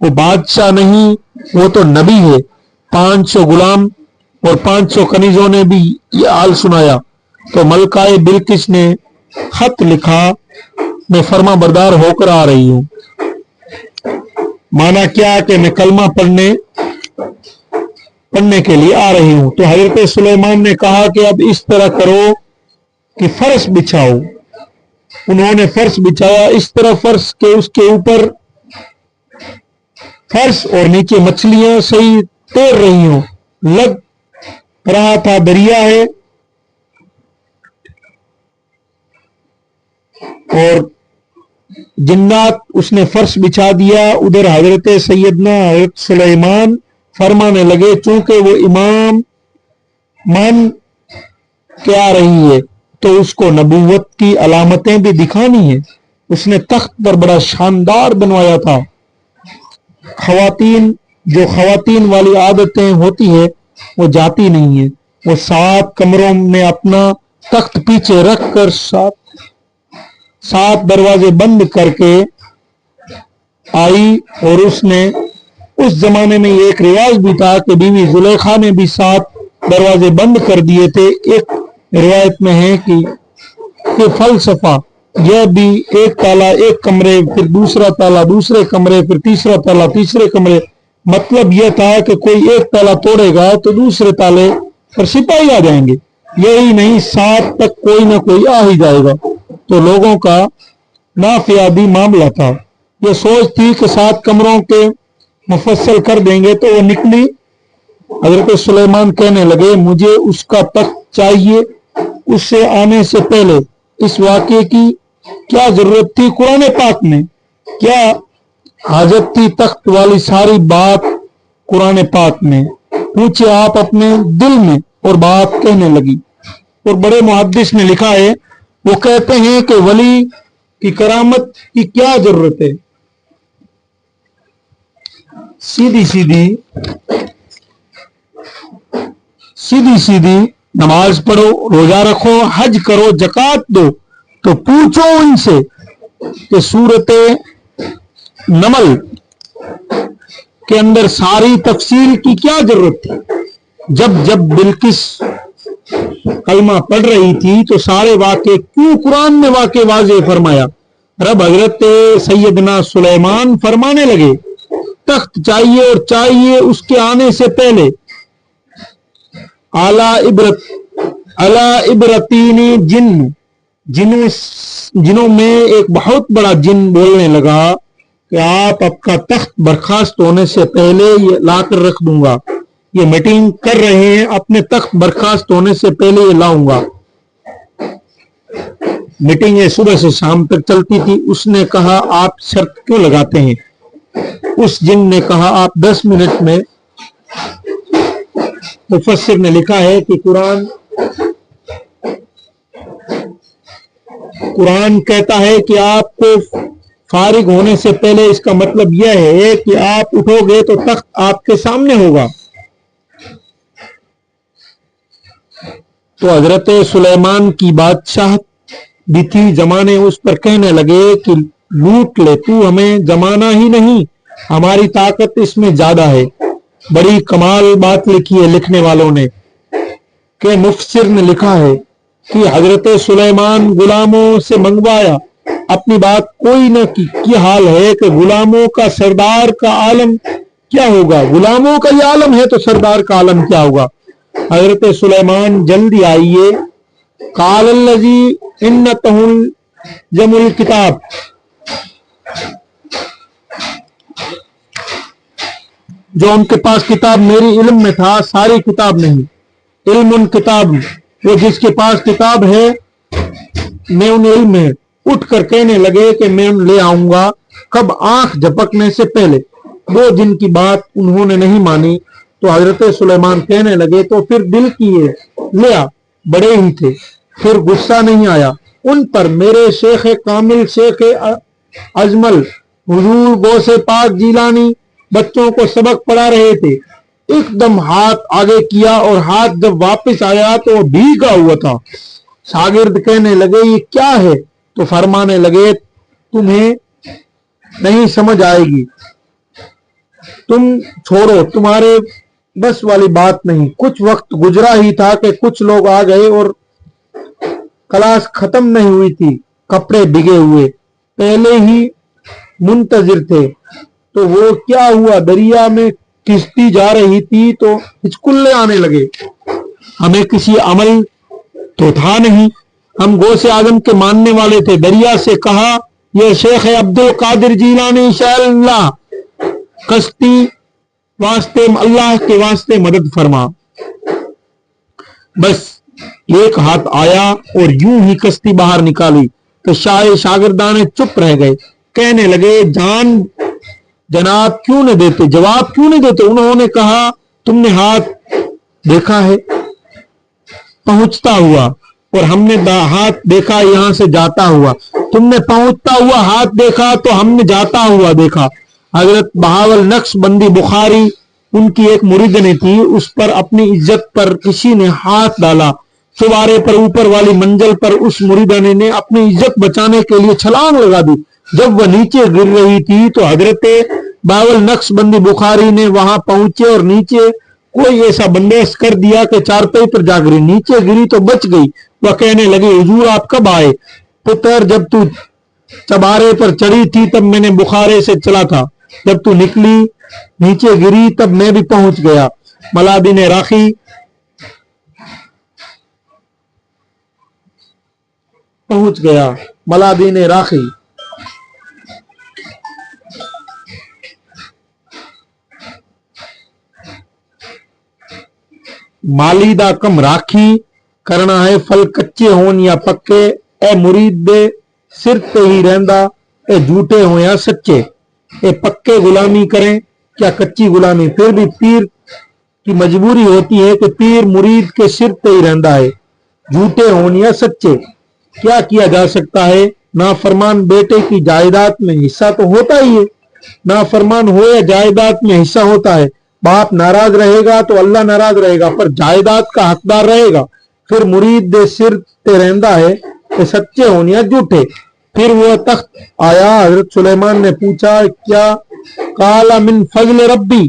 وہ بادشاہ نہیں، وہ تو نبی ہے۔ 500 غلام اور 500 کنیزوں نے بھی یہ حال سنایا تو ملکہ بلقیس نے خط لکھا، میں فرما بردار ہو کر آ رہی ہوں۔ مانا کیا کہ میں کلمہ پڑھنے کے لیے آ رہی ہوں۔ تو حضرت سلیمان نے کہا کہ اب اس طرح کرو کہ فرش بچھاؤ۔ انہوں نے فرش بچھایا، اس طرح فرش کے اس کے اوپر فرش اور نیچے مچھلیاں صحیح تیر رہی ہوں، لگ رہا تھا دریا ہے۔ اور جنات اس نے فرش بچھا دیا۔ ادھر حضرت سیدنا حضرت سلیمان فرمانے لگے، چونکہ وہ امام مان کے آ رہی ہے تو اس کو نبوت کی علامتیں بھی دکھانی ہیں۔ اس نے تخت پر بڑا شاندار بنوایا تھا۔ خواتین والی عادتیں ہوتی ہے وہ جاتی نہیں ہیں۔ وہ 7 کمروں میں اپنا تخت پیچھے رکھ کر 7 دروازے بند کر کے آئی، اور اس زمانے میں ایک رواج بھی تھا کہ بیوی زلیخا نے بھی 7 دروازے بند کر دیے تھے۔ ایک روایت میں ہے کہ فلسفہ یہ بھی ایک تالا ایک کمرے، پھر دوسرا تالا دوسرے کمرے، پھر تیسرا تالا تیسرے کمرے۔ مطلب یہ تھا کہ کوئی ایک تالا توڑے گا تو دوسرے تالے پر سپاہی آ جائیں گے، یہی نہیں 7 تک کوئی نہ کوئی آ ہی جائے گا۔ تو لوگوں کا نافیادی معاملہ تھا۔ یہ سوچ تھی کہ 7 کمروں کے مفصل کر دیں گے تو وہ نکلی۔ حضرت سلیمان کہنے لگے، مجھے اس کا تخت چاہیے۔ اس سے آنے سے پہلے اس واقعے کی کیا ضرورت تھی؟ قرآن پاک میں کیا حاجت تھی؟ تخت والی ساری بات قرآن پاک میں پوچھے آپ اپنے دل میں، اور بات کہنے لگی۔ اور بڑے محدث نے لکھا ہے، وہ کہتے ہیں کہ ولی کی کرامت کی کیا ضرورت ہے؟ سیدھی نماز پڑھو، روزہ رکھو، حج کرو، زکوٰۃ دو۔ تو پوچھو ان سے کہ سورت نمل کے اندر ساری تفصیل کی کیا ضرورت تھی؟ جب بلقیس کلمہ پڑھ رہی تھی تو سارے واقعے کیوں قرآن میں واقع واضح فرمایا؟ رب حضرت سیدنا سلیمان فرمانے لگے، تخت چاہیے، اور چاہیے اس کے آنے سے پہلے اعلیٰ عبرتینی جنوں میں ایک بہت بڑا جن بولنے لگا کہ آپ کا تخت برخاست ہونے سے پہلے یہ لا کر رکھ دوں گا۔ یہ میٹنگ کر رہے ہیں، اپنے تخت برخاست ہونے سے پہلے یہ لاؤں گا۔ میٹنگیں صبح سے شام تک چلتی تھی۔ اس نے کہا، آپ شرط کیوں لگاتے ہیں؟ اس جن نے کہا، آپ 10 منٹ میں۔ مفسر نے لکھا ہے کہ قرآن کہتا ہے کہ آپ کو فارغ ہونے سے پہلے، اس کا مطلب یہ ہے کہ آپ اٹھو گے تو تخت آپ کے سامنے ہوگا۔ تو حضرت سلیمان کی بادشاہت بھی تھی، زمانے اس پر کہنے لگے کہ لوٹ لے، تو ہمیں زمانہ ہی نہیں، ہماری طاقت اس میں زیادہ ہے۔ بڑی کمال بات لکھی ہے لکھنے والوں نے کہ مفسر نے لکھا ہے کہ حضرت سلیمان غلاموں سے منگوایا، اپنی بات کوئی نہ کی۔ یہ حال ہے کہ غلاموں کا سردار کا عالم کیا ہوگا؟ غلاموں کا یہ عالم ہے تو سردار کا عالم کیا ہوگا؟ حضرت سلیمان جلدی آئیے۔ قال الذی عنده جمع الکتاب، جو ان کے پاس کتاب میری علم میں تھا، ساری کتاب نہیں، علم ان کتاب، وہ جس کے پاس کتاب ہے میں ان علم میں، اٹھ کر کہنے لگے کہ میں لے آؤں گا۔ کب؟ آنکھ جھپکنے سے پہلے۔ وہ جن کی بات انہوں نے نہیں مانی تو حضرت سلیمان کہنے لگے، تو پھر دل کیے لیا، بڑے ہی تھے، پھر غصہ نہیں آیا ان پر۔ میرے شیخ کامل، شیخ اجمل حضور غوث پاک جیلانی بچوں کو سبق پڑھا رہے تھے۔ ایک دم ہاتھ آگے کیا، اور ہاتھ جب واپس آیا تو وہ بھیگا ہوا تھا۔ شاگرد کہنے لگے، یہ کیا ہے؟ تو فرمانے لگے، تمہیں نہیں سمجھ آئے گی، تم چھوڑو, تمہارے بس والی بات نہیں. کچھ وقت گزرا ہی تھا کہ کچھ لوگ آ گئے اور کلاس ختم نہیں ہوئی تھی, کپڑے بھیگے ہوئے پہلے ہی منتظر تھے. تو وہ کیا ہوا, دریا میں کشتی جا رہی تھی تو ہچکلے آنے لگے. ہمیں کسی عمل تو تھا نہیں, ہم غوث اعظم کے ماننے والے تھے. دریا سے کہا, یہ شیخ عبد القادر جیلانی انشاءاللہ, کشتی واسطے اللہ کے واسطے مدد فرما. بس ایک ہاتھ آیا اور یوں ہی کشتی باہر نکالی تو شاگردان چپ رہ گئے. کہنے لگے, جناب کیوں نہیں دیتے, جواب کیوں نہیں دیتے؟ انہوں نے کہا, تم نے ہاتھ دیکھا ہے پہنچتا ہوا, اور ہم نے ہاتھ دیکھا یہاں سے جاتا ہوا. تم نے پہنچتا ہوا ہاتھ دیکھا تو ہم نے جاتا ہوا دیکھا. حضرت بہاول نقش بندی بخاری, ان کی ایک مریدنی تھی, اس پر اپنی عزت پر کسی نے ہاتھ ڈالا. چوبارے پر اوپر والی منزل پر اس مریدنی نے اپنی عزت بچانے کے لیے چھلانگ لگا دی. جب وہ نیچے گر رہی تھی تو حضرت بہاول نقش بندی بخاری نے وہاں پہنچے اور نیچے کوئی ایسا بندوبست کر دیا کہ چارپائی پر جا گری. نیچے گری تو بچ گئی. وہ کہنے لگے, حضور آپ کب آئے؟ پتر, جب تو چبارے پر چڑھی تھی تب میں نے بخارے سے چلا تھا, جب تو نکلی نیچے گری تب میں بھی پہنچ گیا. ملادین راخی پہنچ گیا. ملادین راخی مالی دا کم راکھی کرنا ہے, پھل کچے ہون یا پکے. اے مرید دے سر تے ہی رہندا, اے جھوٹے ہو یا سچے. اے پکے غلامی کریں کیا کچی غلامی. پھر بھی پیر کی مجبوری ہوتی ہے کہ پیر مرید کے سر تے ہی رہندا ہے, جھوٹے ہون یا سچے. کیا کیا جا سکتا ہے؟ نافرمان بیٹے کی جائیداد میں حصہ تو ہوتا ہی ہے. نافرمان ہو یا جائیداد میں حصہ ہوتا ہے. باپ ناراض رہے گا تو اللہ ناراض رہے گا, پر جائیداد کا حقدار رہے گا. پھر مرید دے سر تے رہندا ہے کہ سچے ہون یا جھوٹے. پھر وہ تخت آیا. حضرت سلیمان نے پوچھا, کیا قال من فضل ربی,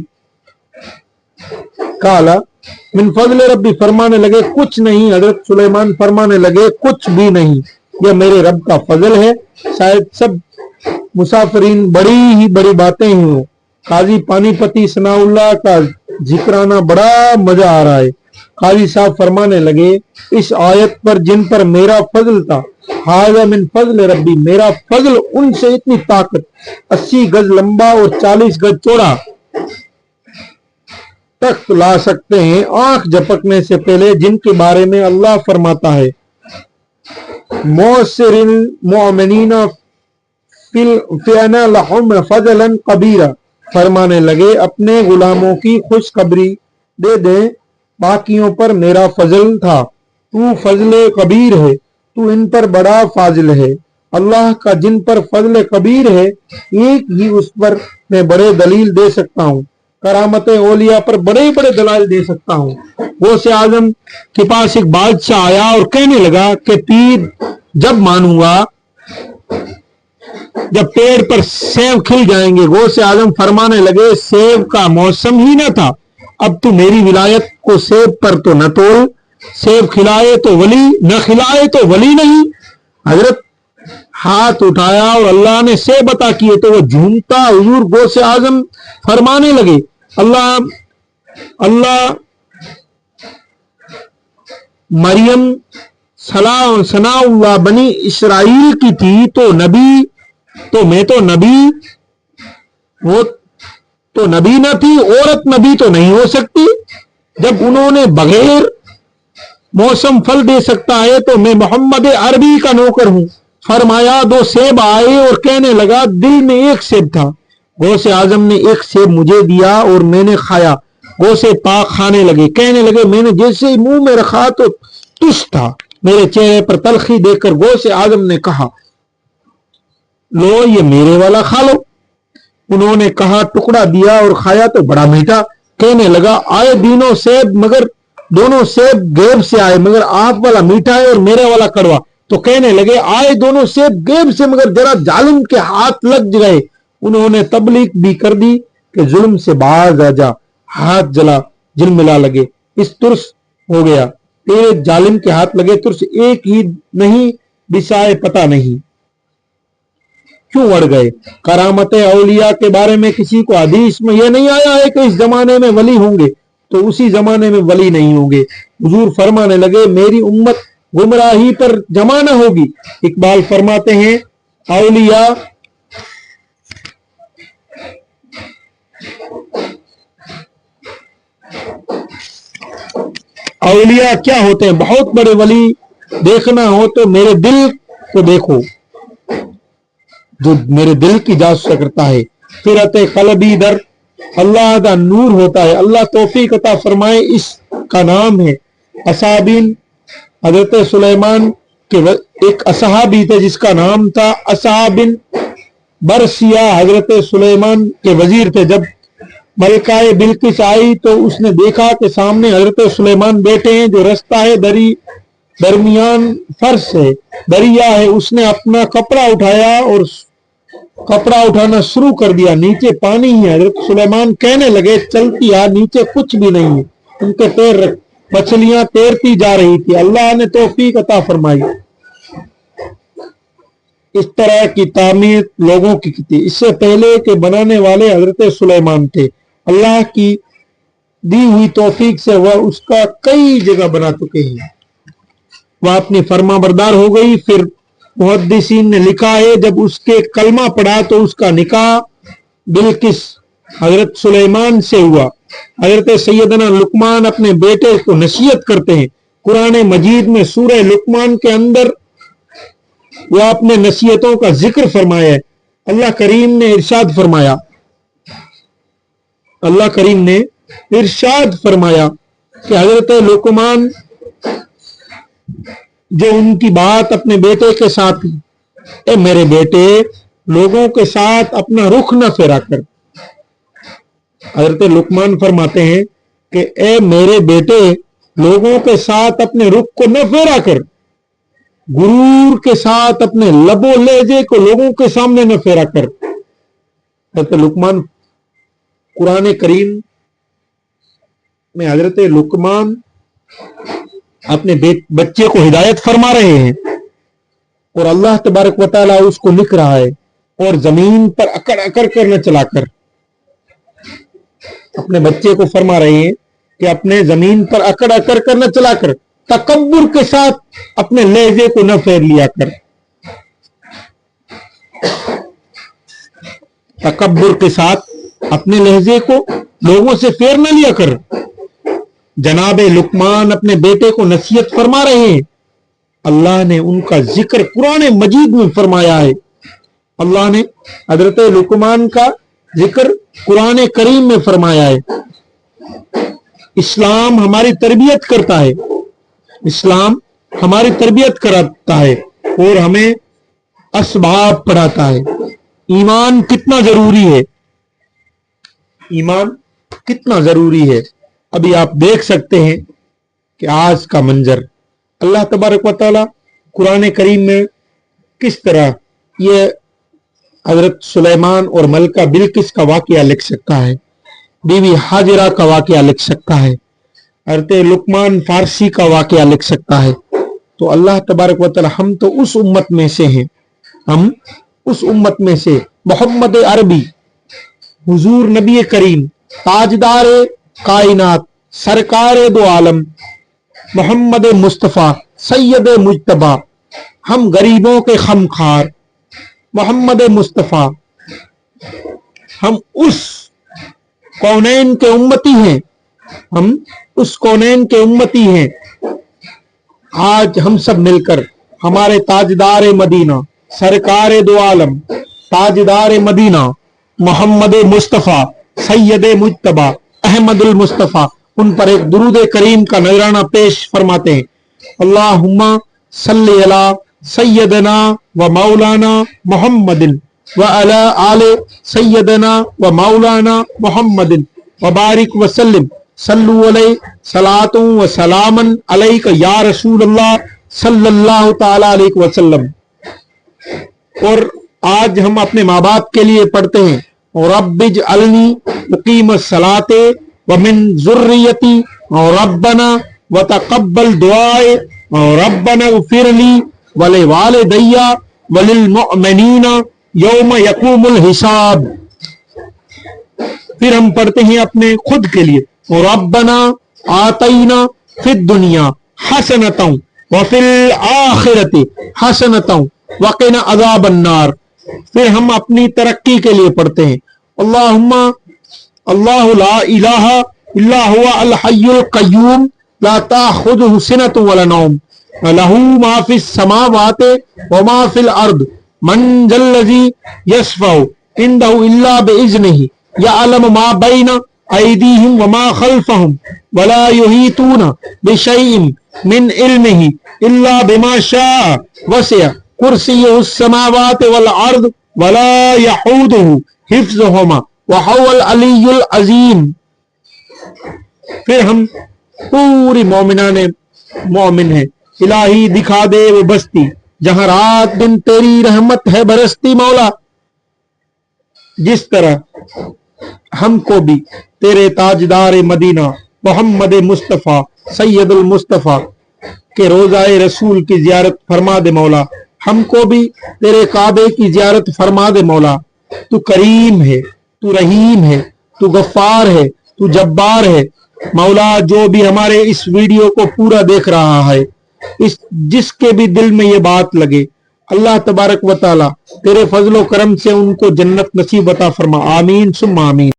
قال من فضل ربی, فرمانے لگے کچھ نہیں. حضرت سلیمان فرمانے لگے کچھ بھی نہیں, یہ میرے رب کا فضل ہے. شاید سب مسافرین بڑی ہی بڑی باتیں ہی ہوں. قاضی پانی پتی ثناء اللہ کا ذکرانا بڑا مزہ آ رہا ہے. قاضی صاحب فرمانے لگے, اس آیت پر جن پر میرا فضل تھا, ھذا من فضل ربی, میرا فضل ان سے اتنی طاقت, 80 گز لمبا اور 40 گز چوڑا تخت لا سکتے ہیں آنکھ جھپکنے سے پہلے, جن کے بارے میں اللہ فرماتا ہے, موسر المؤمنین فی انا لہم فضلا کبیرا. فرمانے لگے اپنے غلاموں کی خوشخبری دے دیں, باقیوں پر میرا فضل تھا. تو فضل کبیر ہے, تو ان پر بڑا فاضل ہے. اللہ کا جن پر فضل کبیر ہے, ایک ہی اس پر میں بڑے دلیل دے سکتا ہوں. کرامت اولیاء پر بڑے بڑے دلائل دے سکتا ہوں. غوث اعظم کے پاس ایک بادشاہ آیا اور کہنے لگا کہ پیر جب مانوں گا جب پیڑ پر سیب کھل جائیں گے. غوث اعظم فرمانے لگے, سیب کا موسم ہی نہ تھا, اب تو میری ولایت کو سیب پر تو نہ توڑ. سیب کھلائے تو ولی, نہ کھلائے تو ولی نہیں. حضرت ہاتھ اٹھایا اور اللہ نے سیب عطا کیے تو وہ جھومتا. حضور غوث اعظم فرمانے لگے, اللہ مریم ثناء اللہ بنی اسرائیل کی تھی تو نبی, تو میں تو نبی, وہ تو نبی نہ تھی. عورت نبی تو نہیں ہو سکتی. جب انہوں نے بغیر موسم پھل دے سکتا ہے تو میں محمد عربی کا نوکر ہوں. فرمایا 2 سیب آئے اور کہنے لگا دل میں ایک سیب تھا. غوث اعظم نے ایک سیب مجھے دیا اور میں نے کھایا. غوث پاک کھانے لگے, کہنے لگے میں نے جیسے ہی منہ میں رکھا تو تش تھا. میرے چہرے پر تلخی دیکھ کر غوث اعظم نے کہا, لو یہ میرے والا کھا لو. انہوں نے کہا, ٹکڑا دیا اور کھایا تو بڑا میٹھا. کہنے لگا آئے دونوں سیب, مگر دونوں سیب غیب سے آئے, مگر آپ والا میٹھا ہے اور میرے والا کڑوا. تو کہنے لگے آئے دونوں سیب غیب سے, مگر ذرا ظالم کے ہاتھ لگ گئے. انہوں نے تبلیغ بھی کر دی کہ ظلم سے باز آ جا، ہاتھ جلا جلملا لگے، اس ترس ہو گیا تیرے ظالم کے ہاتھ لگے ترس، ایک ہی نہیں بسائے پتہ نہیں کیوں اڑ گئے۔ کرامت اولیاء کے بارے میں کسی کو حدیث میں یہ نہیں آیا ہے کہ اس زمانے میں ولی ہوں گے تو اسی زمانے میں ولی نہیں ہوں گے۔ حضور فرمانے لگے میری امت گمراہی پر جمع نہ ہوگی۔ اقبال فرماتے ہیں اولیاء کیا ہوتے ہیں؟ بہت بڑے ولی دیکھنا ہو تو میرے دل کو دیکھو جو میرے دل کی جاسوسی کرتا ہے۔ فرت قلبی در اللہ کا نور ہوتا ہے۔ اللہ توفیق عطا فرمائے، اس کا نام ہے اصحابین۔ حضرت سلیمان کے ایک اصحابی تھے جس کا نام تھا اصحابن برسیہ، حضرت سلیمان کے وزیر تھے۔ جب ملکہ بلقیس آئی تو اس نے دیکھا کہ سامنے حضرت سلیمان بیٹھے ہیں، جو رستہ ہے درمیان فرش ہے، دریا ہے۔ اس نے اپنا کپڑا اٹھایا اور کپڑا اٹھانا شروع کر دیا، نیچے پانی ہے۔ حضرت سلیمان کہنے لگے چلتی نیچے کچھ بھی نہیں ہے، ان کے پیر مچھلیاں تیرتی جا رہی تھی۔ اللہ نے توفیق عطا فرمائی۔ اس طرح کی تعمیر لوگوں کی تھی، اس سے پہلے کہ بنانے والے حضرت سلیمان تھے۔ اللہ کی دی ہوئی توفیق سے وہ اس کا کئی جگہ بنا چکے ہیں۔ وہ اپنی فرما بردار ہو گئی۔ پھر محدثین نے لکھا ہے جب اس کے کلمہ پڑھا تو اس کا نکاح بلقیس حضرت سلیمان سے ہوا۔ حضرت سیدنا لقمان اپنے بیٹے کو نصیحت کرتے ہیں۔ قرآن مجید میں سورہ لقمان کے اندر وہ اپنے نصیحتوں کا ذکر فرمایا ہے۔ اللہ کریم نے ارشاد فرمایا کہ حضرت لقمان جو ان کی بات اپنے بیٹے کے ساتھ، اے میرے بیٹے لوگوں کے ساتھ اپنا رخ نہ پھیرا کر۔ حضرت لقمان فرماتے ہیں کہ اے میرے بیٹے لوگوں کے ساتھ اپنے رخ کو نہ پھیرا کر، غرور کے ساتھ اپنے لب و لہجے کو لوگوں کے سامنے نہ پھیرا کر۔ حضرت لقمان قرآن کریم میں حضرت لقمان اپنے بچے کو ہدایت فرما رہے ہیں اور اللہ تبارک و تعالیٰ اس کو لکھ رہا ہے، اور زمین پر اکڑ اکڑ کر نہ چلا کر، اپنے بچے کو فرما رہے ہیں کہ اپنے زمین پر اکڑ اکڑ کر نہ چلا کر، تکبر کے ساتھ اپنے لہجے کو نہ پھیر لیا کر، تکبر کے ساتھ اپنے لہجے کو لوگوں سے پھیر نہ لیا کر۔ جناب لقمان اپنے بیٹے کو نصیحت فرما رہے ہیں۔ اللہ نے ان کا ذکر قرآن مجید میں فرمایا ہے۔ اللہ نے حضرت لقمان کا ذکر قرآن کریم میں فرمایا ہے۔ اسلام ہماری تربیت کرتا ہے، اسلام ہماری تربیت کراتا ہے اور ہمیں اسباب پڑھاتا ہے۔ ایمان کتنا ضروری ہے، ایمان کتنا ضروری ہے۔ ابھی آپ دیکھ سکتے ہیں کہ آج کا منظر، اللہ تبارک و تعالی قرآن کریم میں کس طرح یہ حضرت سلیمان اور ملکہ بلقیس کا واقعہ لکھ سکتا ہے، بیوی حاجرہ کا واقعہ لکھ سکتا ہے، حضرت لقمان فارسی کا واقعہ لکھ سکتا ہے۔ تو اللہ تبارک و تعالی ہم تو اس امت میں سے ہیں، ہم اس امت میں سے محمد عربی حضور نبی کریم تاجدار کائنات سرکار دو عالم محمد مصطفیٰ سید مجتبی، ہم غریبوں کے خمخار محمد مصطفیٰ، ہم اس کونین کے امتی ہیں، ہم اس کونین کے امتی ہیں۔ آج ہم سب مل کر ہمارے تاجدار مدینہ سرکار دو عالم تاجدار مدینہ محمد مصطفیٰ سید مجتبی احمد المصطفیٰ، ان پر ایک درود کریم کا نذرانہ پیش فرماتے ہیں۔ اللہم صلی علی سیدنا و مولانا محمد و علی آل سیدنا و مولانا محمد و بارک وسلم، صلو علیہ صلاۃ و سلام علیک یا رسول اللہ صلی اللہ تعالی علیہ وسلم۔ اور آج ہم اپنے ماں باپ کے لیے پڑھتے ہیں رب اجعلنی مقیم الصلاۃ ومن ذریتی ربنا وتقبل دعائے ربنا اغفر لی ولوالدی وللمؤمنین یوم یقوم الحساب۔ پھر ہم پڑھتے ہیں اپنے خود کے لیے ربنا آتینا فی الدنیا حسنۃ وفی الآخرۃ حسنۃ وقنا عذاب النار۔ پھر ہم اپنی ترقی کے لیے پڑھتے ہیں اللہم اللہ لا الہ الا هو الحی القیوم لا تأخذہ سنۃ ولا نوم لہ ما فی السماوات وما فی الارض من ذا الذی یشفع عندہ الا بإذنہ یعلم ما بین ایدیہم وما خلفہم ولا یحیطون بشیء من علمہ الا بما شاء وسع کرسیہ السماوات والارض ولا یحودہ حفظہما وہو العلی العظیم۔ پھر ہم پوری مومن ہیں الہی دکھا دے وہ بستی جہاں رات دن تیری رحمت ہے برستی مولا، جس طرح ہم کو بھی تیرے تاجدار مدینہ محمد مصطفیٰ سید المصطفیٰ کے روضہ رسول کی زیارت فرما دے مولا، ہم کو بھی تیرے کعبے کی زیارت فرما دے مولا۔ تو کریم ہے، تو رحیم ہے، تو غفار ہے، تو جبار ہے مولا۔ جو بھی ہمارے اس ویڈیو کو پورا دیکھ رہا ہے، جس کے بھی دل میں یہ بات لگے، اللہ تبارک و تعالی تیرے فضل و کرم سے ان کو جنت نصیب عطا فرما، آمین ثم آمین۔